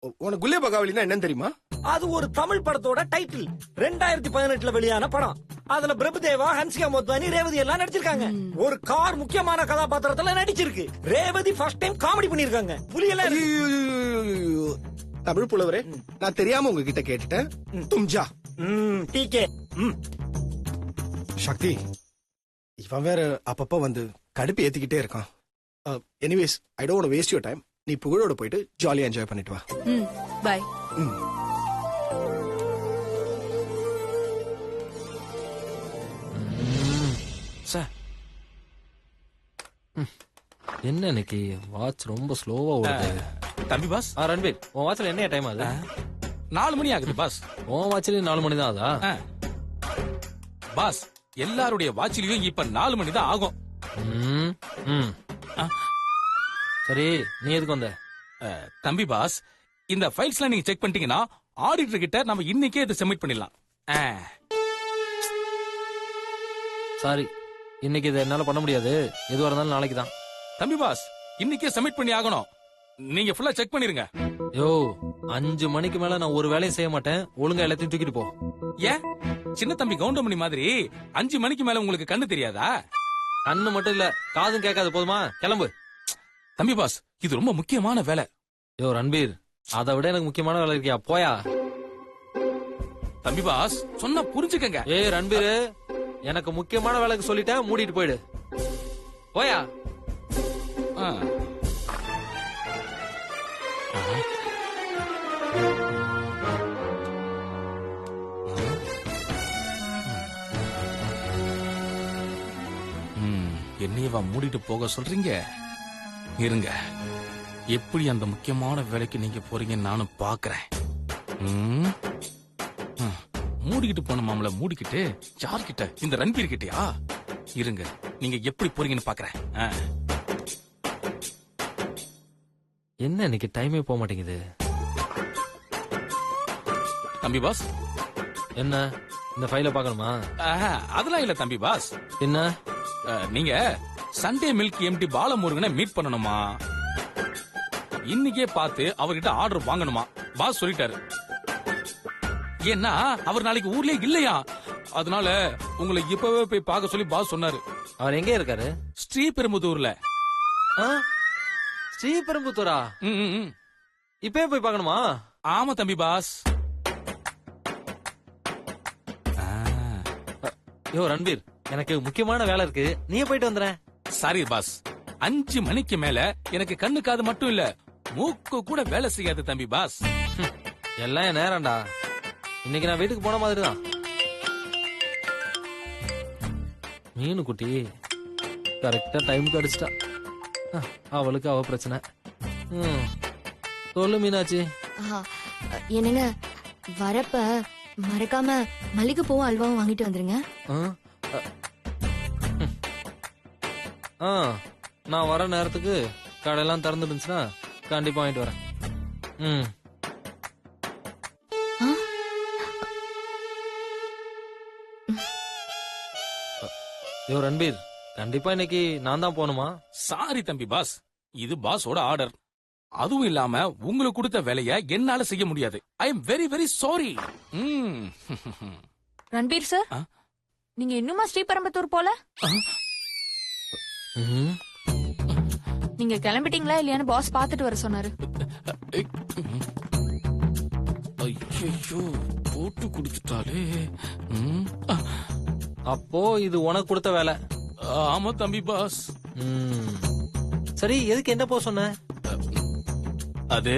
உனக்கு குல்லே பகாவலினா என்னன்னு தெரியுமா? அது ஒரு தமிழ் படத்தோட டைட்டில். 2018 வெளியான படம். அதுல பிரபுதேவா, ஹன்சிகா மோத்வானி, ரேவதி எல்லாம் நடிச்சிருக்காங்க. ஒரு கார் முக்கியமான கதாபாத்திரத்துல நடிச்சிருக்கு. ரேவதி ஃபர்ஸ்ட் டைம் காமெடி பண்ணிருக்காங்க. புரியல? தமிழ் புலவரே, நான் தெரியாம உங்ககிட்ட கேட்டுட்டேன். தும்ஜா டிகே. சக்தி, இவன் வேற அப்பப்ப வந்து கடுப்பு ஏத்திக்கிட்டே இருக்கான். Anyways, I don't waste your time. நீ புகழோட போயிட்டு ஜாலியா என்ஜாய் பண்ணிட்டு வா. பை. சார், என்ன இன்னைக்கு வாட்ச் ரொம்ப ஸ்லோவா ஓடுது. தம்பி பாஸ். ரன்வீர், உன் வாட்ச்ல என்ன டைம் ஆகுது? 4 மணி ஆகுது பாஸ். உன் வாட்ச்லயும் 4 மணி தான் ஆகுதா? பாஸ், எல்லாருடைய வாட்ச்லயும் இப்ப 4 மணி தான் ஆகும். சரி, நீ எதுக்கு வந்த? தம்பி பாஸ், இந்த ஃபைல்ஸ்லாம் நீங்க செக் பண்ணிட்டீங்கன்னா ஆடிட்டர் கிட்ட நம்ம இன்னைக்கே இதை சப்மிட் பண்ணிடலாம். சாரி, இன்னைக்கு இதை என்னால பண்ண முடியாது. எதுவா இருந்தாலும் நாளைக்கு தான். தம்பி பாஸ், இன்னைக்கே சப்மிட் பண்ணி ஆகணும். நீங்க ஃபுல்லா செக் பண்ணிருங்க. யோ, 5 மணிக்கு மேல நான் ஒரு வேலையும் செய்ய மாட்டேன். ஒழுங்கா எல்லாத்தையும் தூக்கிட்டு போ. ஏன் சின்ன தம்பி கவுண்டமணி மாதிரி 5 மணிக்கு மேல உங்களுக்கு கண்ணு தெரியாதா? கண்ணு மட்டும் இல்ல, காதும் கேட்காது. போதுமா? கிளம்பு. தம்பி பாஸ், இது ரொம்ப முக்கியமான வேலை. யோ ரன்பீர், அதை விட எனக்கு முக்கியமான வேலை இருக்கியா? போயா. தம்பி பாஸ், சொன்னா புரிஞ்சுக்கங்க. ஏய் ரன்பீர், எனக்கு முக்கியமான வேலைக்கு சொல்லிட்டேன், மூடிட்டு போயிடு. போயா. என்னையவா மூடிட்டு போக சொல்றீங்க? இருங்க, எப்படி அந்த முக்கியமான வேலைக்கு நீங்க போறீங்கன்னு நானும் பாக்குறேன். மூடிக்கிட்டு போன மாமல மூடிக்கிட்டு யார்கிட்ட? இந்த ரன்பீர் கிட்டயா? இருங்க, நீங்க எப்படி போறீங்கன்னு பாக்குறேன். என்ன இன்னைக்கு டைமே போக மாட்டேங்குது. தம்பி பாஸ், என்ன இந்த ஃபைல பாக்கணுமா? அதெல்லாம் இல்ல தம்பி பாஸ். என்ன? நீங்க சண்டே மில்க் எம்டி பாலமுருகனை மீட் பண்ணணுமா? இன்னைக்கே பார்த்து அவர்கிட்ட ஆர்டர் வாங்கணுமா? பாஸ் சொல்லிட்டாரு. ஏன்னா அவர் நாளைக்கு ஊர்லயே இல்லையா, அதனால உங்களை இப்பவே போய் பார்க்க சொல்லி பாஸ் சொன்னாரு. அவர் எங்க இருக்காரு? ஸ்ரீபெரும்புதூர்ல. ஸ்ரீபெரும்புத்தூரா? இப்பவே போய் பார்க்கணுமா? ஆமா தம்பி பாஸ். யோ ரன்பீர், எனக்கு முக்கியமான வேலை இருக்கு, நீ போயிட்டு வந்துற. சாரி பாஸ், 5 மணிக்கு மேல எனக்கு கண்ணு காது மட்டும் இல்ல, மூக்கு கூட வேலை செய்யாது தம்பி பாஸ். எல்லாம் என் நேரம்டா. இன்னைக்கு நான் வீட்டுக்கு போன மாதிரிதான். மீனு குட்டி கரெக்டா டைமுக்கு அடிச்சிட்டா. அவளுக்கு அவ பிரச்சனை. சொல்லு மீனாட்சி. என்னங்க, வரப்ப மறக்காம மல்லிகைப்பூவும் அல்வாவும் வாங்கிட்டு வந்துருங்க. நான் வர நேரத்துக்கு கடையெல்லாம் திறந்து இருந்துச்சுன்னா கண்டிப்பா வாங்கிட்டு வரேன். யோ ரன்பீர், கண்டிப்பா இன்னைக்கு நான் தான் போகணுமா? சாரி தம்பி பாஸ், இது பாஸோட ஆர்டர். அதுவும் இல்லாம உங்களுக்கு கொடுத்த வேலைய என்னால செய்ய முடியாது. I am very very sorry. Ranbir sir, நீங்க இன்னுமா ஸ்ரீபெரும்புத்தூர் போல? நீங்க கிளம்பிட்டீங்களா இல்லையான்னு பாஸ் பாத்துட்டு வர சொன்னாரு. ஐயோ, போட்டு குடிச்சிட்டாலே. அப்போ இது உனக்கு கொடுத்த வேலை? ஆமா தம்பி பாஸ். சரி, எதுக்கு என்ன போ சொன்ன? அது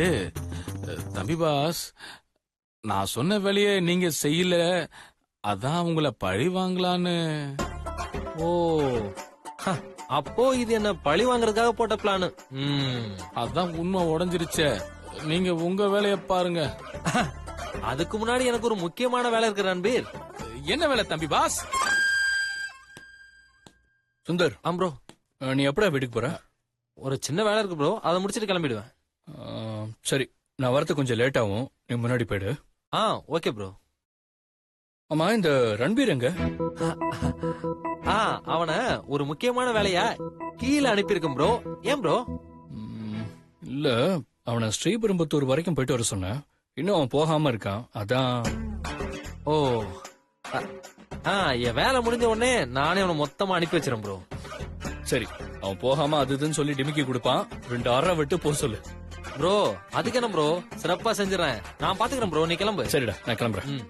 தம்பி பாஸ், நான் சொன்ன வேலையை நீங்க செய்யல, அதான் உங்களை பழி வாங்கலான்னு. ஓ, அப்போ இது என்ன பழி வாங்குறதுக்காக போட்ட பிளான்? அதான் உண்மை உடைஞ்சிருச்சே. நீங்க உங்க வேலையை பாருங்க. அதுக்கு முன்னாடி எனக்கு ஒரு முக்கியமான வேலை இருக்கு ரன்பீர். என்ன வேலை தம்பி பாஸ்? சுந்தர். ப்ரோ, நீ எப்படா வீட்டுக்கு போற? ஒரு சின்ன வேலை இருக்கு ப்ரோ, அதை முடிச்சிட்டு கிளம்பிடுவேன். சரி, நான் வரது கொஞ்சம் லேட் ஆகும், நீ முன்னாடி போயிடு. Okay bro. ஆமா, இந்த ரன்பீர் எங்க? அவனை ஒரு முக்கியமான வேலையா கீழே அனுப்பியிருக்கேன் ப்ரோ. ஏன் ப்ரோ? இல்ல, அவனை ஸ்ரீபெரும்புத்தூர் வரைக்கும் போயிட்டு வர சொன்னேன். இன்னும் அவன் போகாம இருக்கான். அதான். ஓ என் வேலை முடிஞ்ச உடனே நானே அவனை மொத்தமா அனுப்பி வச்சிடறேன் ப்ரோ. சரி, அவன் போகாம அது இதுன்னு சொல்லி டிமிக்கி கொடுப்பான். 2 ஆறரை விட்டு போக சொல்லு. ப்ரோ அதுக்கு என்ன ப்ரோ, சிறப்பா செஞ்சிடறேன். நான் பாத்துக்கிறேன் ப்ரோ, நீ கிளம்பு. சரிடா, நான் கிளம்புறேன். ம்.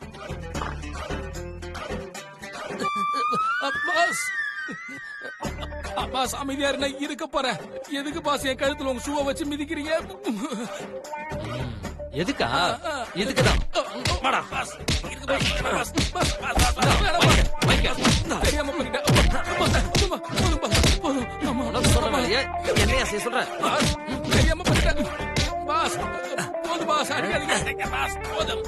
பாஸ் அமைதியா இருந்தா இருக்க போறேன். எதுக்கு பாஸ் என் கழுத்துல உங்க ஷூவை வச்சு மிதிக்கிறீங்க? எதுக்கா? இதுக்குதான். வாடா. தெரியாம பண்ணிட்டேன். உனக்கு சொன்ன வேலையை என்னையா செய்ய சொல்றேன்? தெரியாம பண்ணிட்டேன். பாஸ் போதும் பாஸ், அடிக்காதீங்க பாஸ், போதும்.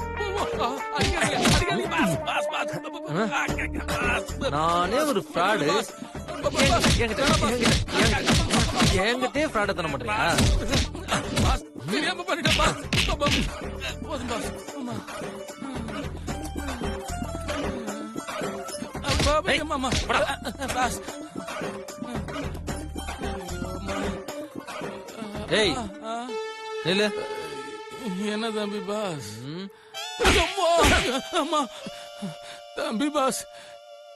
அடிக்காதீங்க பாஸ், பாஸ் பாஸ். நானே ஒரு ஃப்ராடு, என்கிட்டே ஃப்ராட தர மாட்டேறியா? பாஸ் தெரியாம பண்ணிட்டேன் பாஸ். போதும் பாஸ். மாமா பாஸ். ஏய் நில்லு. என்ன தம்பி பாஸ்? அம்மா தம்பி பாஸ்,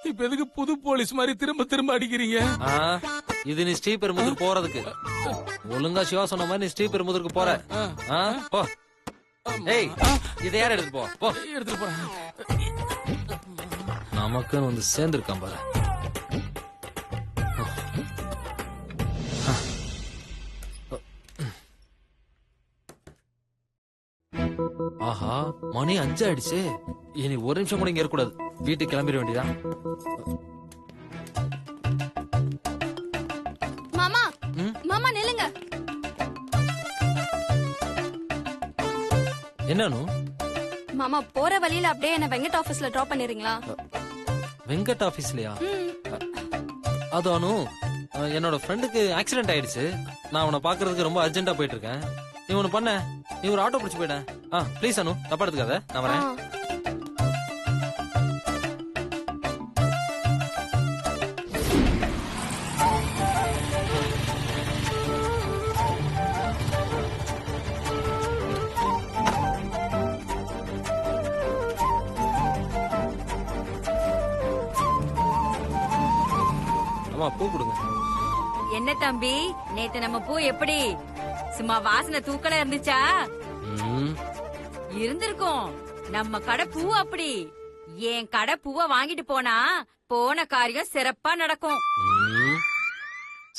இப்ப எதுக்கு புது போலீஸ் மாதிரி திரும்ப திரும்ப அடிக்கிறீங்க? இது நீ ஸ்ரீபெரும்புதூர் போறதுக்கு. ஒழுங்கா சிவா சொன்ன மாதிரி நீ ஸ்ரீபெரும்புதூருக்கு போற. போ. ஏய் இதை யார் எடுத்துட்டு போ. போ எடுத்துட்டு போறேன். நமக்குன்னு வந்து சேர்ந்திருக்கான் பாரு. ஆஹா மணி 5 ஆயிடுச்சு. இனி ஒரு நிமிஷம் கூட இங்க இருக்கக்கூடாது. வீட்டுக்கு கிளம்பிட வேண்டியதான். மாமா மாமா நில்லுங்க. என்னன்னு? மாமா போற வழியில அப்படியே என்ன வெங்கட் ஆபீஸ்ல டிராப் பண்ணிடுறீங்களா? வெங்கட் ஆபீஸ்லயா? அது அனு, என்னோட ஃப்ரெண்டுக்கு ஆக்சிடென்ட் ஆயிடுச்சு. நான் அவனை பாக்குறதுக்கு ரொம்ப அர்ஜென்ட்டா போயிட்டு இருக்கேன். நீ ஒண்ணு பண்ண, நீ ஒரு ஆட்டோ பிடிச்சு போயிட. ப்ளீஸ் அனு, தப்பா எடுத்துக்காத, நான் வரேன். அம்மா பூ கொடுங்க. என்ன தம்பி, நேத்து நம்ம பூ எப்படி சும்மா வாசனை தூக்கல இருந்துச்சா? இருந்திருக்கும். நம்ம கடை பூ அப்படி. என் கடை பூவை வாங்கிட்டு போனா போன காரியம் சிறப்பா நடக்கும்.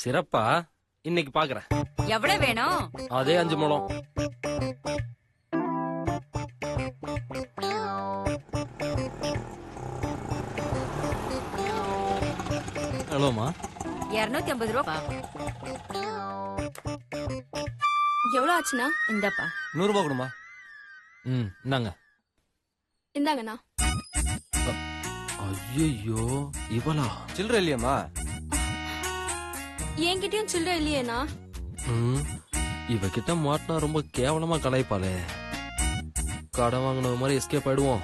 சிறப்பா? இன்னைக்கு பாக்குறேன். எவ்வளவு வேணும்? அதே 5 முழம். ஹலோமா. 250 ரூபா. எவ்வளவு ஆச்சுண்ணா? இந்தப்பா 100 ரூபாய் கொடுமா. இந்தாங்க. இந்தாங்கண்ணா. ஐயோ இவளா? சில்லற இல்லையாமா? என்கிட்டயும் சில்லற இல்லையேண்ணா. இவகிட்ட மாட்டினா ரொம்ப கேவலமா கலாய்ப்பாளே. கடன் வாங்கின மாதிரி எஸ்கேப் ஆயிடுவோம்.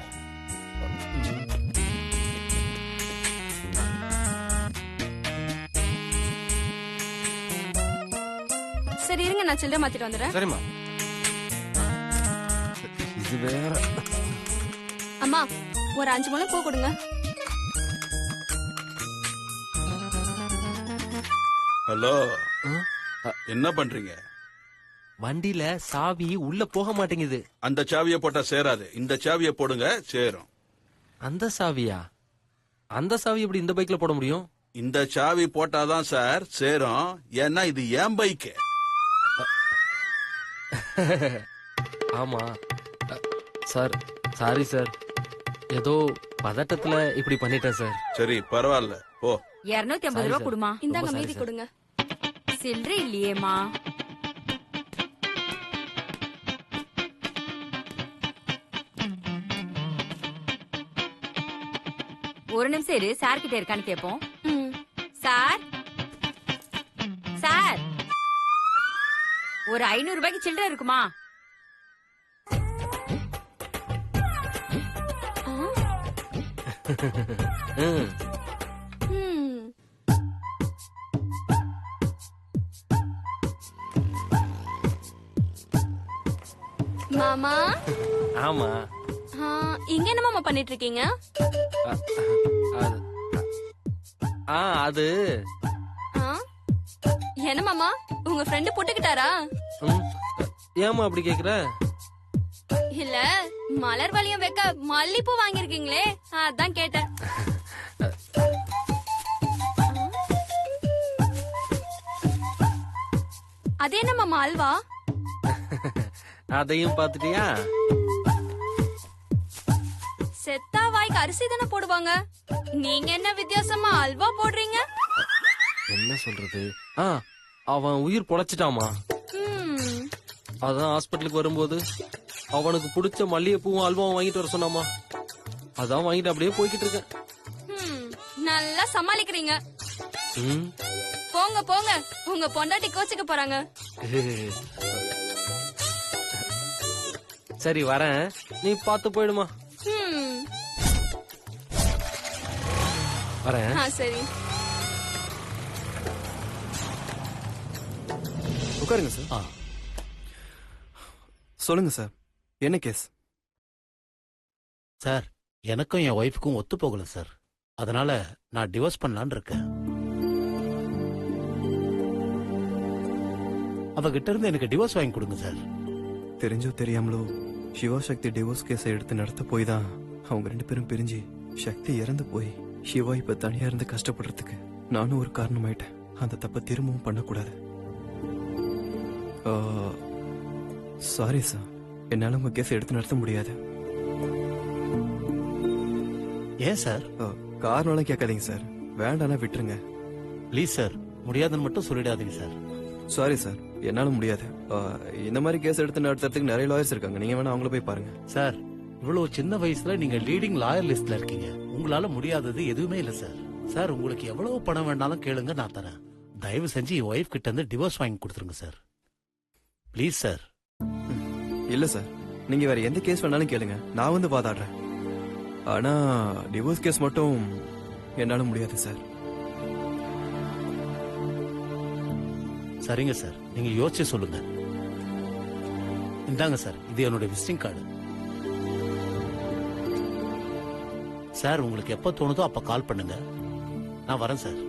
சரி இருங்க, நான் சில்லற மாத்திட்டு வந்துடுறேன். சரிம்மா. இது வேற. அம்மா ஒரு 5 முழம் பூ கொடுங்க. ஹலோ, என்ன பண்றீங்க? வண்டியில சாவி உள்ள போக மாட்டேங்குது. அந்த சாவியை போட்டா சேராது. இந்த சாவியை போடுங்க, சேரும். அந்த சாவியா? அந்த சாவி எப்படி இந்த பைக்ல போட முடியும்? இந்த சாவி போட்டாதான் சார் சேரும். ஏன்னா இது ஏன் பைக்கு. ஆமா சார், சாரி சார். ஏதோ பதட்டத்துல இப்படி பண்ணிட்டேன் சார். சரி பரவாயில்ல, போ. 250 ரூபா கொடுமா. இந்தாங்க மீதி கொடுங்க. சில்லறை இல்லையேமா. ஒரு நிமிஷம் இரு, சார் கிட்ட இருக்கான்னு கேப்போம். சார் சார், ஒரு 500 ரூபாய்க்கு சில்லறை இருக்குமா? மாமா ஆமா. இங்க என்ன மாமா பண்ணிட்டு இருக்கீங்க? அது என்ன மாமா உங்க ஃப்ரெண்டு போட்டுக்கிட்டாரா? ஏமா அப்படி கேக்குற? இல்ல மலர் வளையம் வைக்க மல்லிப்பூ வாங்கிருக்கீங்களே அதான் கேட்டேன். அது என்ன மாமா அல்வா? அதையும் பாத்துட்டியா? செத்தா வாய்க்கு அரிசி தானே போடுவாங்க, நீங்க என்ன வித்தியாசமா அல்வா போடுறீங்க? என்ன சொல்றது? அவன் உயிர் பொழைச்சிட்டாமா. அதான் ஹாஸ்பிட்டலுக்கு வரும்போது அவனுக்கு பிடிச்ச மல்லிகைப்பூவும் அல்வாவும் வாங்கிட்டு வர சொன்னாமா. அதான் வாங்கிட்டு அப்படியே போய்கிட்டு இருக்கேன். நல்லா சமாளிக்கிறீங்க. போங்க போங்க, உங்க பொண்டாட்டி கோச்சுக்க போறாங்க. சரி வரேன், நீ பாத்து போயிடுமா. வரேன். சரி உட்காருங்க சார். சொல்லுங்க சார், என்ன கேஸ்? சார், எனக்கும் என் ஒய்ஃபுக்கும் ஒத்து போகல சார். அதனால நான் டிவோர்ஸ் பண்ணலான்னு இருக்கேன். அவகிட்ட இருந்து எனக்கு டிவோர்ஸ் வாங்கி கொடுங்க சார். தெரிஞ்சோ தெரியாமலோ சிவா சக்தி டிவோர்ஸ் கேஸை எடுத்து நடத்த போய் தான் அவங்க 2 பேரும் பிரிஞ்சு சக்தி இறந்து போய் சிவா இப்ப தனியா இருந்து கஷ்டப்படுறதுக்கு நானும் ஒரு காரணமாயிட்டேன். அந்த தப்ப திரும்பவும் பண்ணக்கூடாது. சாரி சார், என்னால உங்க கேஸ் எடுத்து நடத்த முடியாது. ஏன் சார்? காரணம்லாம் கேட்காதீங்க சார், வேண்டானா விட்டுருங்க ப்ளீஸ் சார். முடியாதுன்னு மட்டும் சொல்லிடாதீங்க சார். சாரி சார், என்னால முடியாது. இந்த மாதிரி கேஸ் எடுத்து நடத்துறதுக்கு நிறைய லாயர்ஸ் இருக்காங்க, நீங்க வேணா அவங்கள போய் பாருங்க. சார், இவ்வளவு சின்ன வயசுல நீங்க லீடிங் லாயர் லிஸ்ட்ல இருக்கீங்க. உங்களால முடியாதது எதுவுமே இல்ல சார். சார், உங்களுக்கு எவ்வளவு பணம் வேணாலும் கேளுங்க, நான் தரேன். தயவு செஞ்சு என் ஒய்ஃப் கிட்ட இருந்து டிவோர்ஸ் வாங்கி கொடுத்துருங்க சார். Please sir. இல்ல சார், நீங்க வேற எந்த கேஸ் வேணாலும் கேளுங்க, நான் வந்து வாதாடுறேன். ஆனா டிவோர்ஸ் கேஸ் மட்டும் என்னால முடியாது சார். சரிங்க சார், நீங்க யோசிச்சு சொல்லுங்க. இந்தாங்க சார், இது என்னோட விசிட்டிங் கார்டு. சார், உங்களுக்கு எப்ப தோணுதோ அப்ப கால் பண்ணுங்க, நான் வரேன் சார்.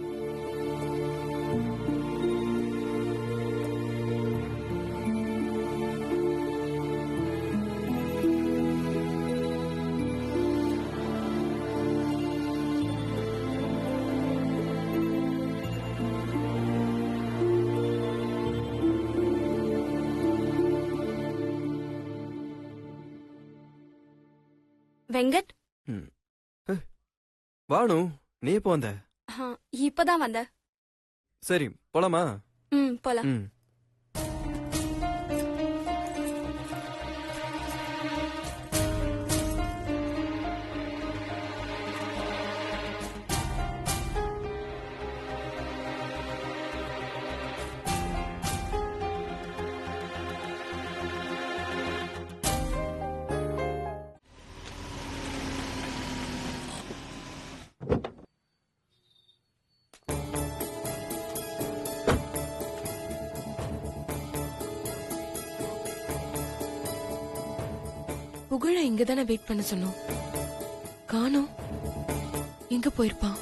வெங்கட், வாணு, நீ எப்போ வந்த? இப்பதான் வந்த. சரி போலாமா? போலாம். புகழ இங்கதானே வெயிட் பண்ண சொன்னோம், காணோம். எங்க போயிருப்பான்?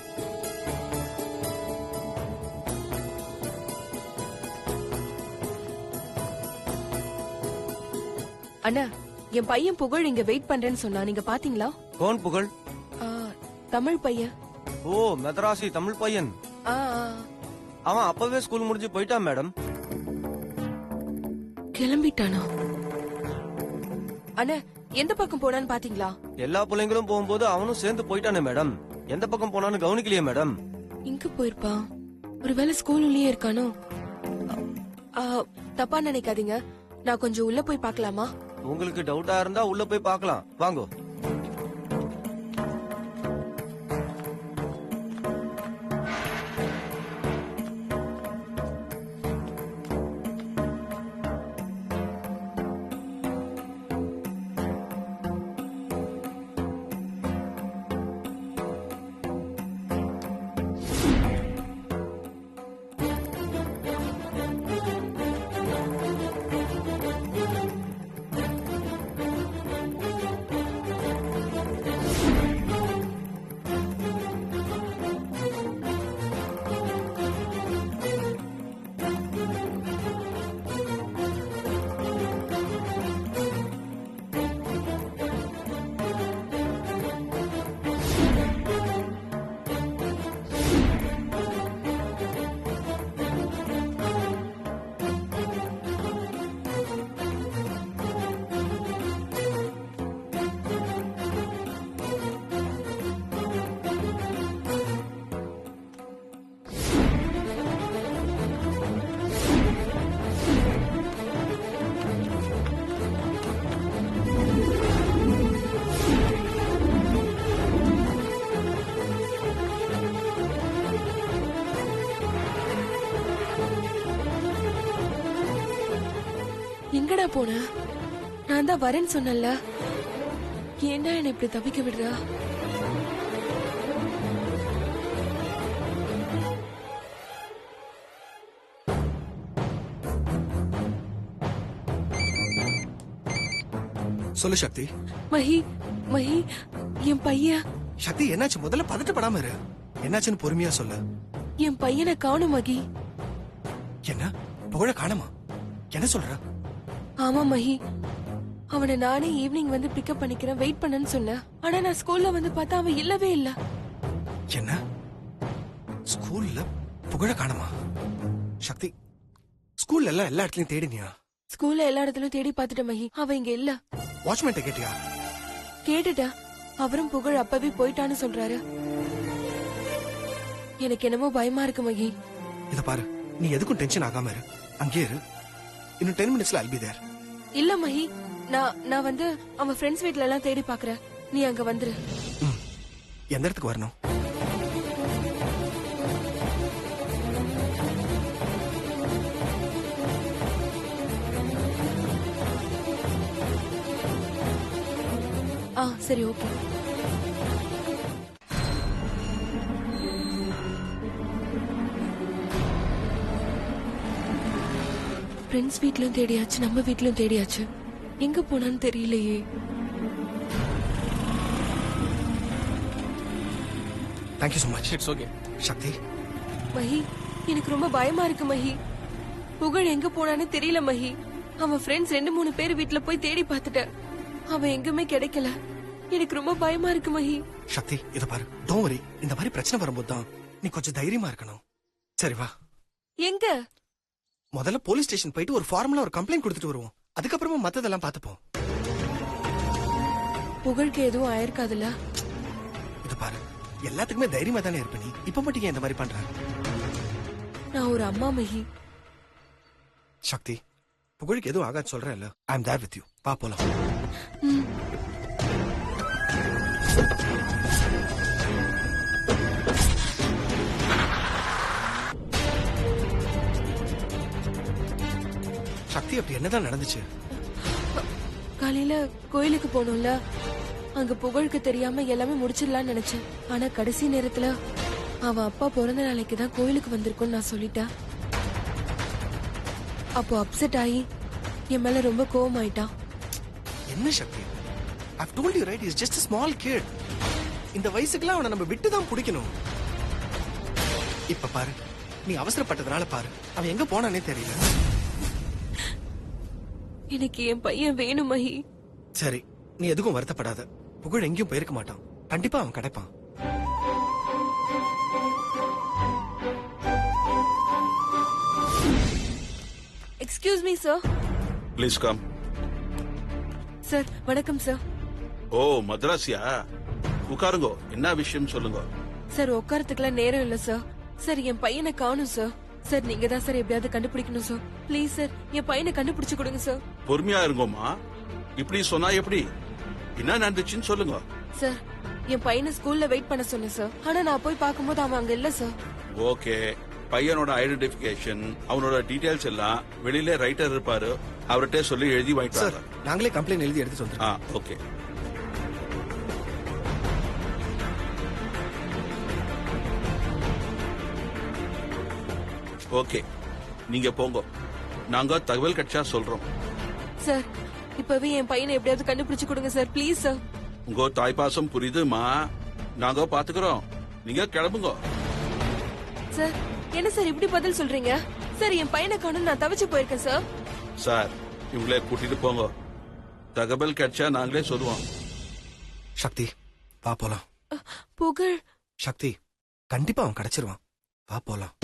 அண்ணா, என் பையன் புகழ் இங்க வெயிட் பண்றேன்னு சொன்னா, நீங்க பாத்தீங்களா? கौन புகழ்? தமிழ் பையன். ஓ, மெட்ராசி தமிழ் பையன். அவன் அப்பவே ஸ்கூல் முடிஞ்சு போயிட்டான் மேடம். கிளம்பிட்டானா? அண்ணா, எந்த பக்கம் போனான்னு பாத்தீங்களா? எல்லா பிள்ளைங்களும் போகும்போது அவனும் சேர்ந்து போயிட்டானே மேடம். எந்த பக்கம் போனான்னு கவனிக்கலையே மேடம். இங்க போயிருப்பான். ஒருவேளை ஸ்கூல்லையே இருக்கானோ? தப்பா நினைக்காதீங்க, நான் கொஞ்சம் உள்ள போய் பார்க்கலாமா? உங்களுக்கு டவுட்டா இருந்தா உள்ள போய் பார்க்கலாம், வாங்கோ. போன? நான் தான் வரேன்னு சொன்னேன்ல. ஏன்னா என்ன இப்படி தவிக்க விடுறா? சொல்லு சக்தி. மஹி, மஹி, என் பையன். சக்தி என்னாச்சு? முதல்ல பதட்டப்படாம இரு. என்னாச்சுன்னு பொறுமையா சொல்லு. என் பையனை காணும் மகி. என்ன? புகழ காணுமா? என்ன சொல்ற? ஆமா மஹி, அவனை நானே ஈவினிங் வந்து பிக்கப் பண்ணிக்கிறேன், வெயிட் பண்ணன்னு சொன்னேன். ஆனா நான் ஸ்கூல்ல வந்து பார்த்தா அவன் இல்லவே இல்ல. என்ன? ஸ்கூல்ல புகழ காணுமா? சக்தி, ஸ்கூல்ல எல்லாம் எல்லா இடத்துலயும் தேடினியா? ஸ்கூல்ல எல்லா இடத்துலயும் தேடி பார்த்துட்டேன் மஹி, அவன் இங்க இல்ல. வாட்ச்மேன் கேட்டியா? கேட்டுட்டா. அவரும் புகழ் அப்பவே போயிட்டான்னு சொல்றாரு. எனக்கு என்னமோ பயமா இருக்கு மகி. இத பாரு, நீ எதுக்கும் டென்ஷன் ஆகாம இரு. அங்கே இரு. இன்னும் 10 minutesல I'll be there. இல்ல மஹி, நான் வந்து அவன் ஃப்ரெண்ட்ஸ் வீட்ல எல்லாம் தேடி பாக்குறேன். நீ அங்க வந்துரு. எந்த இடத்துக்கு வரணும்? சரி, ஓகே. ஃப்ரெண்ட்ஸ் வீட்லயும் தேடியாச்சு, நம்ம வீட்லயும் தேடியாச்சு. எங்க போனான்னு தெரியலையே. Thank you so much. It's okay. Shakti, Mahi, எனக்கு ரொம்ப பயமா இருக்கு மஹி. புகழ் எங்க போனான்னு தெரியல மஹி. அவன் ஃப்ரெண்ட்ஸ் 2-3 பேர் வீட்ல போய் தேடி பார்த்துட்டேன். அவன் எங்குமே கிடைக்கல. எனக்கு ரொம்ப பயமா இருக்கு மஹி. சக்தி, இத பாரு, டோன்ட் வரி. இந்த மாதிரி பிரச்சனை வரும்போது தான் நீ கொஞ்சம் தைரியமா இருக்கணும். சரி வா. எங்க? முதல்ல போலீஸ் ஸ்டேஷன் போயிட்டு ஒரு ஃபார்மலா ஒரு கம்ப்ளைண்ட் கொடுத்துட்டு வருவோம். அதுக்கப்புறமா மத்ததெல்லாம் பாத்துப்போம். புகழுக்கு எதுவும் ஆயிருக்காதுல்ல? இது பாரு, எல்லாத்துக்குமே தைரியமா தானே இருப்ப நீ. இப்ப மட்டும் ஏன் இந்த மாதிரி பண்ற? நான் ஒரு அம்மா மஹி. சக்தி, புகழுக்கு எதுவும் ஆகாது சொல்றேன்ல. ஐ அம் தேர் வித் யூ. வா போலாம். சக்தி, அப்படி என்னதான் நடந்துச்சு? காலையில கோயிலுக்கு போனோம்ல, அங்க புகழுக்கு தெரியாம எல்லாமே முடிச்சிடலாம்னு நினைச்சேன். ஆனா கடைசி நேரத்துல அவன் அப்பா பிறந்த நாளைக்கு தான் கோயிலுக்கு வந்திருக்கும்னு நான் சொல்லிட்டேன். அப்போ அப்செட் ஆகி என் மேல ரொம்ப கோவம் ஆயிட்டான். என்ன சக்தி? I've told you right, he's just a small kid. இந்த வயசுக்குலாம் அவனை நம்ம விட்டு தான் பிடிக்கணும். இப்ப பாரு, நீ அவசரப்பட்டதுனால பாரு, அவன் எங்க போனானே தெரியல. எனக்கு என் பையன் வேணும் மஹி. சரி, நீ எதுக்கும் வருத்தப்படாத. புகழ் எங்கேயும் போயிருக்க மாட்டான். கண்டிப்பா அவன் கிடைப்பான். Excuse me sir. Please come. Sir வணக்கம் சார். ஓ, மദ്രാസിயா? உட்காருங்க. என்ன விஷயம் சொல்லுங்க. சார் உட்காரத்துக்குலாம் நேரம் இல்ல சார். சார் என் பையனை காணும் சார். சார் நீங்க தான் சார் எப்படியாவது கண்டுபிடிக்கணும் சார். ப்ளீஸ் சார், என் பையனை கண்டுபிடிச்சு கொடுங்க சார். பொறுமையா இருங்கம்மா. இப்படி சொன்னா எப்படி? என்ன நடந்துச்சுன்னு சொல்லுங்க. சார் என் பையனை ஸ்கூல்ல வெயிட் பண்ண சொன்னேன் சார். ஆனா நான் போய் பார்க்கும்போது அவன் அங்க இல்ல சார். ஓகே, பையனோட ஐடென்டிபிகேஷன், அவனோட டீடைல்ஸ் எல்லாம் வெளியில ரைட்டர் இருப்பாரு, அவர்கிட்ட சொல்லி எழுதி வாங்கிட்டு சார், நாங்களே கம்ப்ளைண்ட் எழுதி எடுத்து வந்துருக்கோம். ஓகே. ஓகே, நீங்க போங்க. நாங்க தகவல் கிடைச்சா சொல்றோம். சார் இப்பவே என் பையனை எப்படியாவது கண்டுபிடிச்சு கொடுங்க சார், ப்ளீஸ் சார். உங்க தாய்ப்பாசம் புரியுதுமா, நாங்க பாத்துக்கிறோம். நீங்க கிளம்புங்க. சார் என்ன சார் இப்படி பதில் சொல்றீங்க? சார் என் பையனை காணும், நான் தவிச்சு போயிருக்கேன் சார். சார், இவங்களே கூட்டிட்டு போங்க. தகவல் கிடைச்சா நாங்களே சொல்லுவோம். சக்தி, வா போலாம். புகழ். சக்தி, கண்டிப்பா அவன் கிடைச்சிருவான். வா போலாம்.